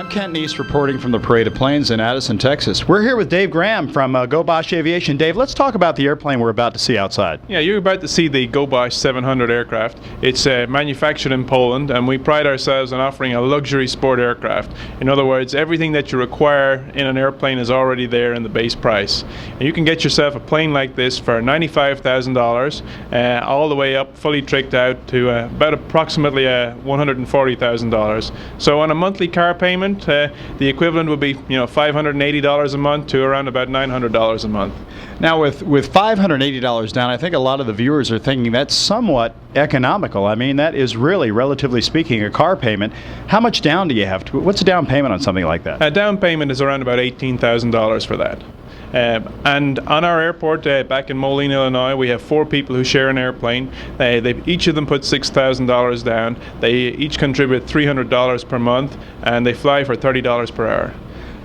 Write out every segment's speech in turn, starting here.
I'm Kent Neese reporting from the Parade of Planes in Addison, Texas. We're here with Dave Graham from Gobosh Aviation. Dave, let's talk about the airplane we're about to see outside. Yeah, you're about to see the Gobosh 700 aircraft. It's manufactured in Poland, and we pride ourselves on offering a luxury sport aircraft. In other words, everything that you require in an airplane is already there in the base price. And you can get yourself a plane like this for $95,000, all the way up, fully tricked out, to about approximately $140,000. So on a monthly car payment, the equivalent would be $580 a month to around about $900 a month. Now with $580 down, I think a lot of the viewers are thinking that's somewhat economical. I mean, that is really, relatively speaking, a car payment. How much down do you have to? What's a down payment on something like that? A down payment is around about $18,000 for that. And on our airport back in Moline, Illinois, we have 4 people who share an airplane. Each of them put $6,000 down. They each contribute $300 per month, and they fly for $30 per hour.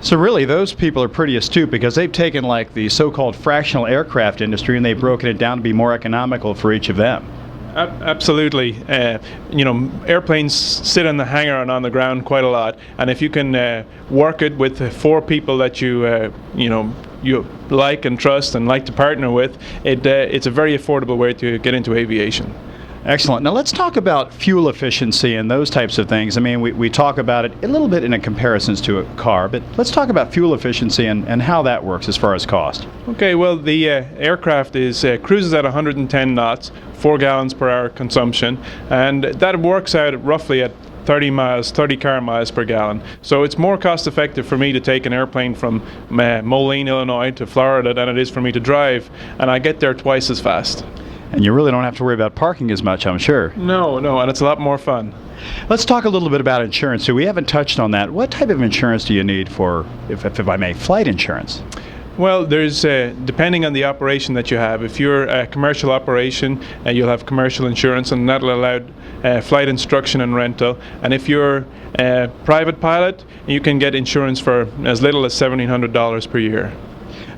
So really, those people are pretty astute because they've taken like the so-called fractional aircraft industry and they've broken it down to be more economical for each of them. Absolutely. Airplanes sit in the hangar and on the ground quite a lot, and if you can work it with 4 people that you like and trust and like to partner with, it's a very affordable way to get into aviation. Excellent. Now let's talk about fuel efficiency and those types of things. I mean, we talk about it a little bit in a comparisons to a car, but let's talk about fuel efficiency and how that works as far as cost. Okay, well, the aircraft cruises at 110 knots, 4 gallons per hour consumption, and that works out roughly at 30 car miles per gallon. So it's more cost effective for me to take an airplane from Moline, Illinois to Florida than it is for me to drive, and I get there twice as fast. And you really don't have to worry about parking as much, I'm sure. No, and it's a lot more fun. Let's talk a little bit about insurance. So we haven't touched on that. What type of insurance do you need for, if I may, flight insurance? Well, there's depending on the operation that you have. If you're a commercial operation, you'll have commercial insurance, and that'll allow flight instruction and rental. And if you're a private pilot, you can get insurance for as little as $1,700 per year.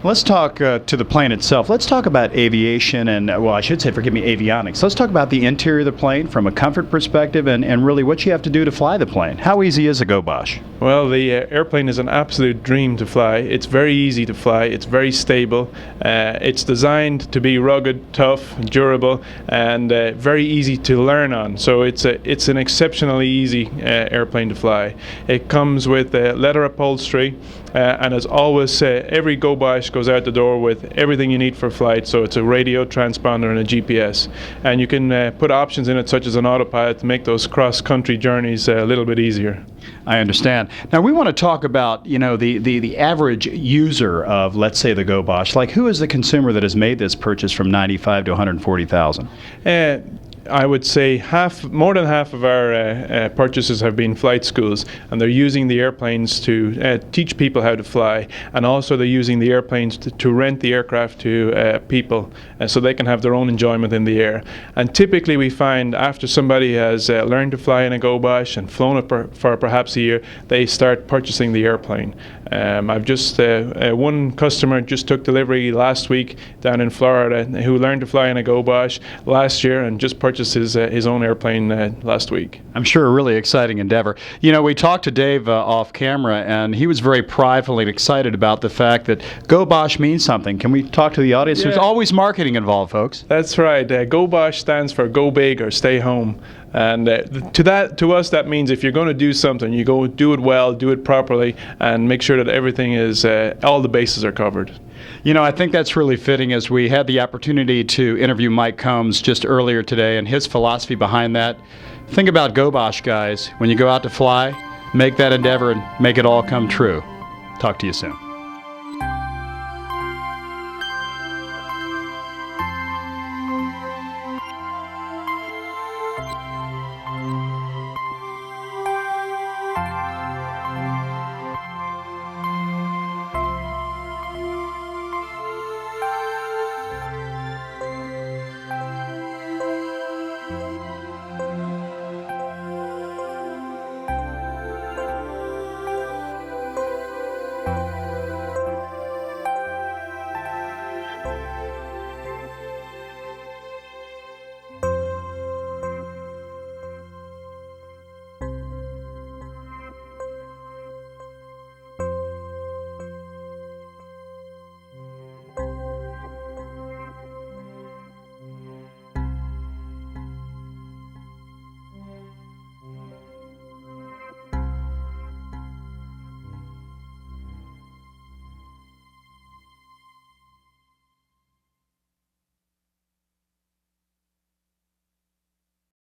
Let's talk to the plane itself. Let's talk about aviation and, well, I should say, forgive me, avionics. Let's talk about the interior of the plane from a comfort perspective and really what you have to do to fly the plane. How easy is a Gobosh? Well, the airplane is an absolute dream to fly. It's very easy to fly. It's very stable. It's designed to be rugged, tough, durable, and very easy to learn on. So it's an exceptionally easy airplane to fly. It comes with leather upholstery, and as always, every Gobosh goes out the door with everything you need for flight. So it's a radio, transponder, and a GPS. And you can put options in it such as an autopilot to make those cross-country journeys a little bit easier. I understand. Now we want to talk about, the average user of, let's say, the Gobosh. Like, who is the consumer that has made this purchase from $95,000 to $140,000? I would say more than half of our purchases have been flight schools, and they're using the airplanes to teach people how to fly, and also they're using the airplanes to rent the aircraft to people, so they can have their own enjoyment in the air. And typically we find after somebody has learned to fly in a Gobosh and flown it for perhaps a year, they start purchasing the airplane. I've just one customer just took delivery last week down in Florida who learned to fly in a Gobosh last year and just purchased his own airplane last week. I'm sure a really exciting endeavor. We talked to Dave off camera, and he was very prideful and excited about the fact that Gobosh means something. Can we talk to the audience? Yeah. There's always marketing involved, folks. That's right. Gobosh stands for Go Big or Stay Home. And to us, that means if you're going to do something, you go do it well, do it properly, and make sure that everything is, all the bases are covered. I think that's really fitting, as we had the opportunity to interview Mike Combs just earlier today, and his philosophy behind that. Think about Gobosh, guys. When you go out to fly, make that endeavor and make it all come true. Talk to you soon.